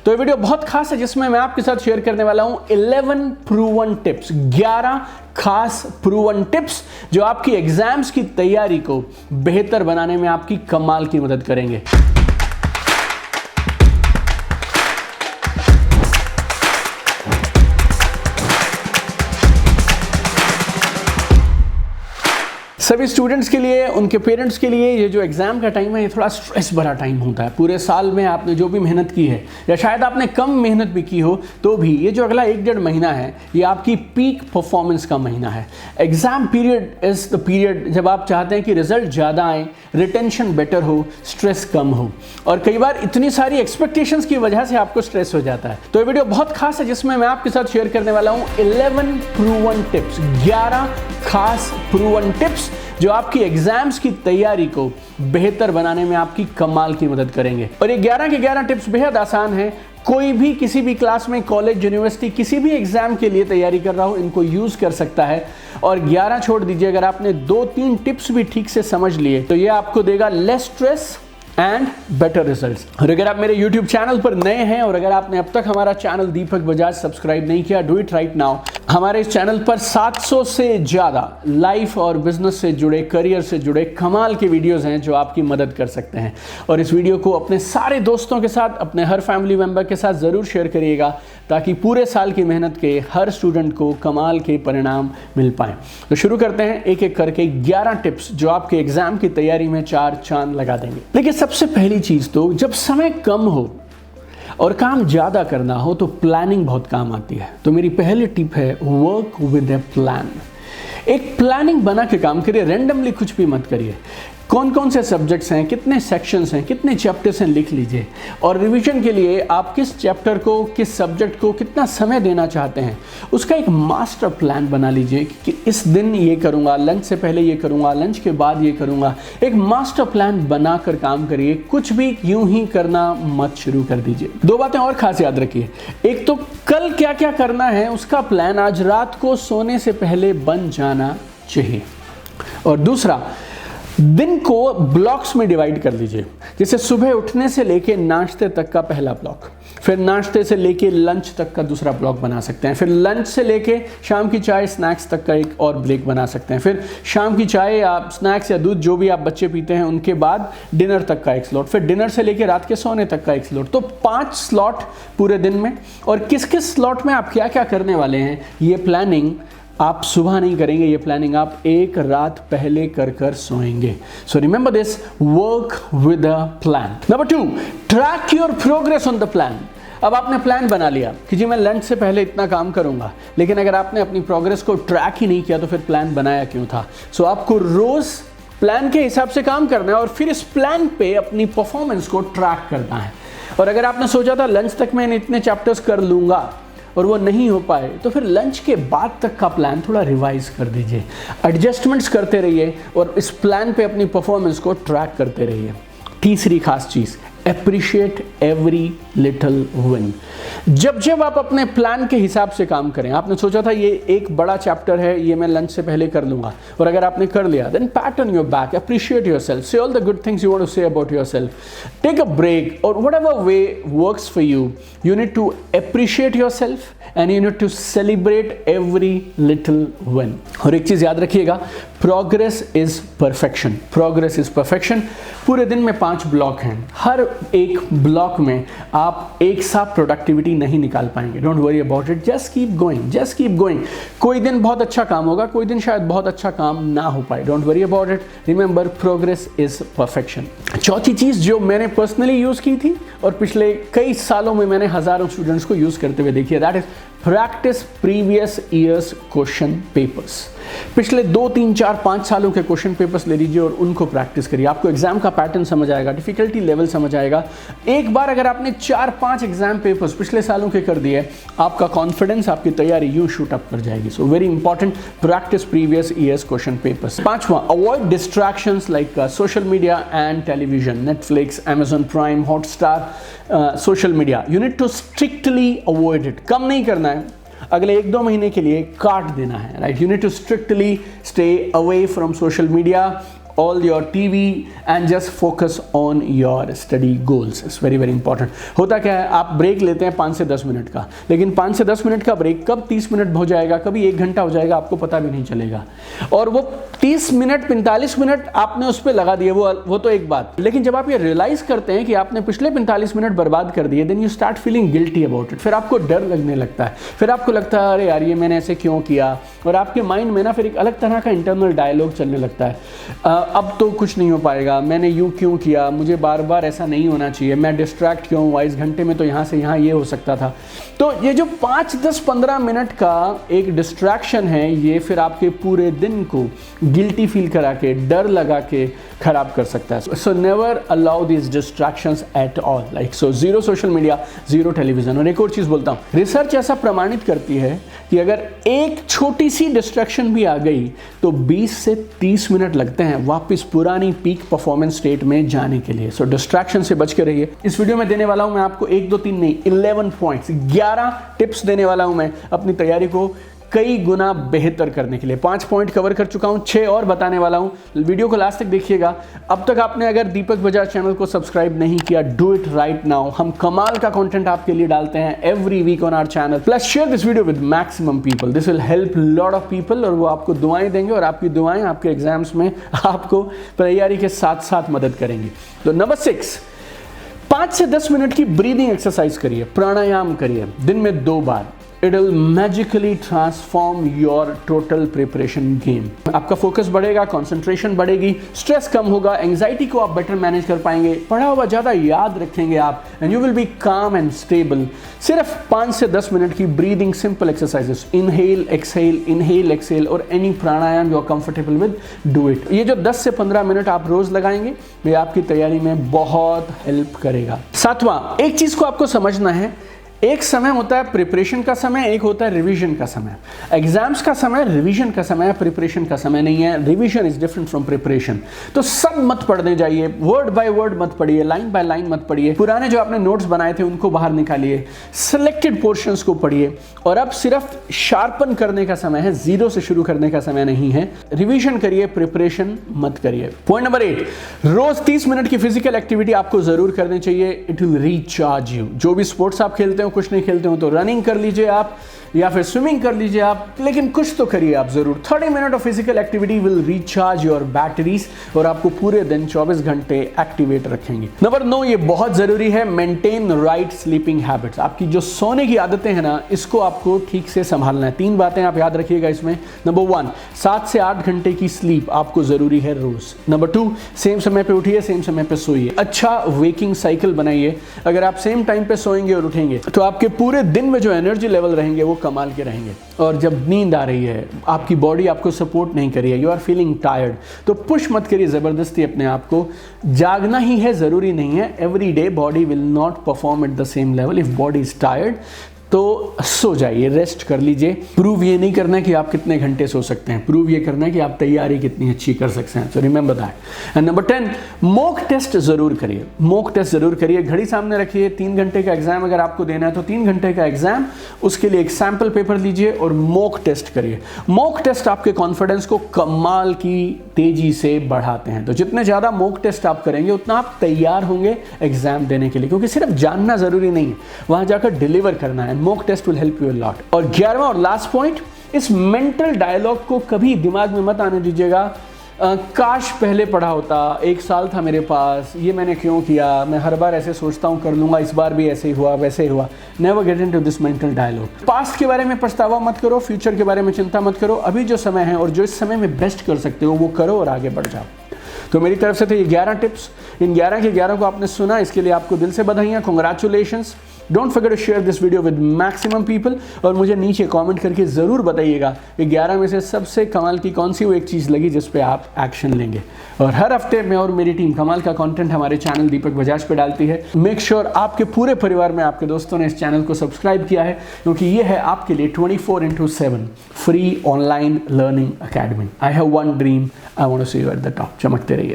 तो ये वीडियो बहुत खास है जिसमें मैं आपके साथ शेयर करने वाला हूं 11 प्रूवन टिप्स, 11 खास प्रूवन टिप्स जो आपकी एग्जाम्स की तैयारी को बेहतर बनाने में आपकी कमाल की मदद करेंगे। सभी स्टूडेंट्स के लिए, उनके पेरेंट्स के लिए ये जो एग्ज़ाम का टाइम है ये थोड़ा स्ट्रेस भरा टाइम होता है। पूरे साल में आपने जो भी मेहनत की है या शायद आपने कम मेहनत भी की हो तो भी ये जो अगला 1-1.5 महीना है ये आपकी पीक परफॉर्मेंस का महीना है। Exam period is the period जब आप चाहते हैं कि रिजल्ट ज़्यादा आए, रिटेंशन बेटर हो, स्ट्रेस कम हो, और कई बार इतनी सारी एक्सपेक्टेशंस की वजह से आपको स्ट्रेस हो जाता है। तो ये वीडियो बहुत खास है जिसमें मैं आपके साथ शेयर करने वाला हूँ 11 प्रूवन टिप्स, 11 खास प्रूवन टिप्स जो आपकी एग्जाम्स की तैयारी को बेहतर बनाने में आपकी कमाल की मदद करेंगे। और ये 11 के 11 टिप्स बेहद आसान है। कोई भी किसी भी क्लास में, कॉलेज, यूनिवर्सिटी, किसी भी एग्जाम के लिए तैयारी कर रहा हो इनको यूज कर सकता है। और 11 छोड़ दीजिए, अगर आपने 2-3 टिप्स भी ठीक से समझ लिए तो ये आपको देगा less stress and better results. और अगर आप मेरे YouTube चैनल पर नए हैं और अगर आपने अब तक हमारा चैनल दीपक बजाज सब्सक्राइब नहीं किया, डू इट राइट नाउ। हमारे इस चैनल पर 700 से ज़्यादा लाइफ और बिजनेस से जुड़े, करियर से जुड़े कमाल के वीडियोस हैं जो आपकी मदद कर सकते हैं। और इस वीडियो को अपने सारे दोस्तों के साथ, अपने हर फैमिली मेम्बर के साथ ज़रूर शेयर करिएगा ताकि पूरे साल की मेहनत के हर स्टूडेंट को कमाल के परिणाम मिल पाएँ। तो शुरू करते हैं एक एक करके 11 टिप्स जो आपके एग्जाम की तैयारी में 4 चांद लगा देंगे। लेकिन सबसे पहली चीज़ तो जब समय कम हो और काम ज़्यादा करना हो तो प्लानिंग बहुत काम आती है। तो मेरी पहली टिप है वर्क विद ए प्लान। एक प्लानिंग बना के काम करिए, रैंडमली कुछ भी मत करिए। कौन कौन से सब्जेक्ट्स हैं, कितने सेक्शंस हैं, कितने चैप्टर्स हैं, लिख लीजिए। और रिवीजन के लिए आप किस चैप्टर को, किस सब्जेक्ट को कितना समय देना चाहते हैं उसका एक मास्टर प्लान बना लीजिए कि इस दिन ये करूँगा, लंच से पहले ये करूँगा, लंच के बाद ये करूँगा। एक मास्टर प्लान बनाकर काम करिए, कुछ भी यूं ही करना मत शुरू कर दीजिए। 2 बातें और खास याद रखिए। एक तो कल क्या क्या करना है उसका प्लान आज रात को सोने से पहले बन जाना चाहिए। और दूसरा, दिन को ब्लॉक्स में डिवाइड कर लीजिए। जैसे सुबह उठने से लेके नाश्ते तक का पहला ब्लॉक, फिर नाश्ते से लेके लंच तक का दूसरा ब्लॉक बना सकते हैं, फिर लंच से लेके शाम की चाय स्नैक्स तक का एक और ब्रेक बना सकते हैं, फिर शाम की चाय या स्नैक्स या दूध जो भी आप बच्चे पीते हैं उनके बाद डिनर तक का एक स्लॉट, फिर डिनर से लेके रात के सोने तक का एक स्लॉट। तो 5 स्लॉट पूरे दिन में। और किस किस स्लॉट में आप क्या क्या करने वाले हैं ये प्लानिंग आप सुबह नहीं करेंगे, ये प्लानिंग आप एक रात पहले कर सोएंगे। So remember this, work with a plan. Number 2, track your progress on the plan. अब आपने प्लान बना लिया कि जी मैं लंच से पहले इतना काम करूंगा, लेकिन अगर आपने अपनी प्रोग्रेस को ट्रैक ही नहीं किया तो फिर प्लान बनाया क्यों था। सो आपको रोज प्लान के हिसाब से काम करना है और फिर इस प्लान पे अपनी परफॉर्मेंस को ट्रैक करना है। और अगर आपने सोचा था लंच तक मैं इतने चैप्टर्स कर लूंगा और वो नहीं हो पाए तो फिर लंच के बाद तक का प्लान थोड़ा रिवाइज कर दीजिए, एडजस्टमेंट्स करते रहिए और इस प्लान पे अपनी परफॉर्मेंस को ट्रैक करते रहिए। तीसरी खास चीज़, एप्रिशिएट एवरी लिटिल विन। जब जब आप अपने प्लान के हिसाब से काम करें, आपने सोचा था ये एक बड़ा चैप्टर है, ये मैं लंच से पहले कर लूंगा, और अगर आपने कर लिया, then pat on your back, appreciate yourself, say all the good things you want to say about yourself, take a break, और whatever way works for you, you need to appreciate yourself and you need to celebrate every little win. और एक चीज याद रखिएगा, progress is perfection. Progress is perfection. पूरे दिन में 5 block हैं, हर एक ब्लॉक में आप एक साथ प्रोडक्टिविटी नहीं निकाल पाएंगे। Don't worry about it, just keep going, just keep going. कोई दिन बहुत अच्छा काम होगा, कोई दिन शायद बहुत अच्छा काम ना हो पाए। Don't worry about it, remember progress is perfection. चौथी चीज जो मैंने पर्सनली यूज की थी और पिछले कई सालों में मैंने हजारों स्टूडेंट्स को यूज करते हुए देखी है, that is practice previous years question papers. पिछले 2, 3, 4, 5 सालों के क्वेश्चन पेपर्स ले लीजिए और उनको प्रैक्टिस करिए। आपको एग्जाम का पैटर्न समझ आएगा, डिफिकल्टी लेवल समझ आएगा। एक बार अगर आपने 4-5 एग्जाम पेपर्स पिछले सालों के कर दिए, आपका कॉन्फिडेंस, आपकी तैयारी यूं शूट अप कर जाएगी। So very important, practice previous years question papers. 5वां, avoid distractions like social media and television, Netflix, Amazon Prime, Hotstar, social media. You need to strictly avoid it. कम नहीं करना है, अगले 1-2 महीने के लिए काट देना है, right. You need to strictly stay away from social media all your TV and just focus on your study goals. It's very very important. होता क्या है, आप ब्रेक लेते हैं 5 से 10 मिनट का, लेकिन 5 से 10 मिनट का ब्रेक कब 30 मिनट हो जाएगा, कभी 1 घंटा हो जाएगा, आपको पता भी नहीं चलेगा। और वो 30 मिनट 45 मिनट आपने उस पर लगा दिए, वो तो एक बात, लेकिन जब आप ये रियलाइज करते हैं कि आपने पिछले 45 मिनट बर्बाद कर दिए, then you start feeling guilty about it. फिर आपको डर लगने लगता है, फिर आपको लगता है अरे यार ये मैंने ऐसे क्यों किया, और आपके माइंड में ना फिर एक अलग तरह का इंटरनल डायलॉग चलने लगता है, अब तो कुछ नहीं हो पाएगा, मैंने यूं क्यों किया, मुझे बार बार ऐसा नहीं होना चाहिए, मैं डिस्ट्रैक्ट क्यों हुआ, इस घंटे में तो यहाँ से यहाँ ये हो सकता था। तो ये जो 5, 10, 15 मिनट का एक डिस्ट्रैक्शन है, ये फिर आपके पूरे दिन को गिल्टी फील करा के, डर लगा के खराब कर सकता है। So never allow this distractions at all, like so zero social media, zero television. और एक और चीज़ बोलता हूँ, रिसर्च ऐसा प्रमाणित करती है कि अगर एक छोटी सी डिस्ट्रैक्शन भी आ गई तो 20 से 30 मिनट लगते हैं वापस पुरानी पीक परफॉर्मेंस स्टेट में जाने के लिए। सो डिस्ट्रैक्शन से बच के रहिए। इस वीडियो में देने वाला हूं मैं आपको 1, 2, 3 नहीं 11 पॉइंट्स, 11 टिप्स देने वाला हूं मैं अपनी तैयारी को कई गुना बेहतर करने के लिए। 5 पॉइंट कवर कर चुका हूं, 6 और बताने वाला हूं। वीडियो को लास्ट तक देखिएगा। अब तक आपने अगर दीपक बजाज चैनल को सब्सक्राइब नहीं किया, डू इट राइट नाउ। हम कमाल का कंटेंट आपके लिए डालते हैं every week on our channel. Plus share this video with maximum people, this will help lot of people, और वो आपको दुआएं देंगे, और आपकी दुआएं आपके एग्जाम्स में आपको तैयारी के साथ साथ मदद करेंगी। तो नंबर 6, 5 से 10 मिनट की ब्रीदिंग एक्सरसाइज करिए, प्राणायाम करिए दिन में 2 बार। It will magically transform your total preparation game. आपका फोकस बढ़ेगा, कंसंट्रेशन बढ़ेगी, स्ट्रेस कम होगा, एंजाइटी को आप बेटर मैनेज कर पाएंगे, पढ़ा हुआ ज़्यादा याद रखेंगे आप, and you will be calm and stable. सिर्फ 5 से 10 मिनट की breathing simple exercises, inhale exhale, और any pranayama you are comfortable with, do it. ये जो 10 से 15 मिनट आप रोज लगाएंगे, ये आपकी तैयारी में बहुत हेल्प करेगा। 7वां, एक चीज़ को आपको समझना है, एक समय होता है प्रिपरेशन का समय, एक होता है रिवीजन का समय। एग्जाम्स का समय रिवीजन का समय है, प्रिपरेशन का समय नहीं है। Revision is different from preparation. तो सब मत पढ़ने जाइए, वर्ड बाय वर्ड मत पढ़िए, लाइन बाय लाइन मत पढ़िए। पुराने जो आपने नोट्स बनाए थे उनको बाहर निकालिए, सिलेक्टेड पोर्शंस को पढ़िए, और अब सिर्फ शार्पन करने का समय है, जीरो से शुरू करने का समय नहीं है। रिवीजन करिए, प्रिपरेशन मत करिए। पॉइंट नंबर 8, रोज 30 मिनट की फिजिकल एक्टिविटी आपको जरूर करनी चाहिए। It will recharge you. जो भी स्पोर्ट्स आप खेलते हो, कुछ नहीं खेलते हो तो रनिंग कर लीजिए आप, या फिर स्विमिंग कर लीजिए आप, लेकिन कुछ तो करिए आप जरूर। 30 minute of physical activity will recharge your batteries, और आपको पूरे दिन 24 घंटे एक्टिवेट रखेंगे। नंबर 9, ये बहुत जरूरी है, मेंटेन राइट स्लीपिंग हैबिट्स। आपकी जो सोने की आदतें हैं ना, इसको आपको ठीक से संभालना है। 3 बातें आप याद रखिएगा इसमें। नंबर 1, 7 से 8 घंटे की स्लीप आपको जरूरी है रोज। नंबर 2, सेम समय पे उठिए, सेम समय पे सोइए। अच्छा वेकिंग साइकिल बनाइए। अगर आप सेम टाइम पे सोएंगे और उठेंगे तो आपके पूरे दिन में जो एनर्जी लेवल रहेंगे वो कमाल के रहेंगे। और जब नींद आ रही है, आपकी बॉडी आपको सपोर्ट नहीं कर रही है, यू आर फीलिंग टायर्ड, तो पुश मत करिए ज़बरदस्ती अपने आप को। जागना ही है, ज़रूरी नहीं है। Every day body will not perform at the same level. If body is tired तो सो जाइए, रेस्ट कर लीजिए। प्रूव ये नहीं करना है कि आप कितने घंटे सो सकते हैं, प्रूव ये करना है कि आप तैयारी कितनी अच्छी कर सकते हैं। So remember that. And number 10, mock test जरूर करिए। मॉक टेस्ट जरूर करिए, घड़ी सामने रखिए। 3 घंटे का एग्जाम अगर आपको देना है तो 3 घंटे का एग्जाम, उसके लिए एक सैंपल पेपर लीजिए और मॉक टेस्ट करिए। मॉक टेस्ट आपके कॉन्फिडेंस को कमाल की तेजी से बढ़ाते हैं। तो जितने ज़्यादा मॉक टेस्ट आप करेंगे उतना आप तैयार होंगे एग्जाम देने के लिए, क्योंकि सिर्फ जानना जरूरी नहीं है, वहां जाकर डिलीवर करना है। Mock test will help you a lot. और 11वां और लास्ट पॉइंट, इस मेंटल डायलॉग को कभी दिमाग में मत आने दीजिएगा, काश पहले पढ़ा होता, 1 साल था मेरे पास, ये मैंने क्यों किया, मैं हर बार ऐसे सोचता हूँ कर लूंगा, इस बार भी ऐसे ही हुआ वैसे ही हुआ। Never get into this mental dialogue. Past के बारे में पछतावा मत करो, फ्यूचर के बारे में चिंता मत करो। अभी जो समय है और जो इस समय में बेस्ट कर सकते हो वो करो और आगे बढ़ जाओ। तो मेरी तरफ से थे ये 11 टिप्स। इन 11 के 11 को आपने सुना, इसके लिए आपको दिल से बधाइयाँ, congratulations. Don't forget to share this video with maximum people, और मुझे नीचे कमेंट करके ज़रूर बताइएगा कि 11 में से सबसे कमाल की कौन सी वो एक चीज़ लगी जिस पे आप एक्शन लेंगे। और हर हफ्ते मैं और मेरी टीम कमाल का कंटेंट हमारे चैनल दीपक बजाज पे डालती है। मेक श्योर आपके पूरे परिवार में आपके दोस्तों ने इस चैनल को सब्सक्राइब किया है, क्योंकि ये है आपके लिए 24/7 free online learning academy. I have one dream, I want to see you at the top. चमकते रहिए।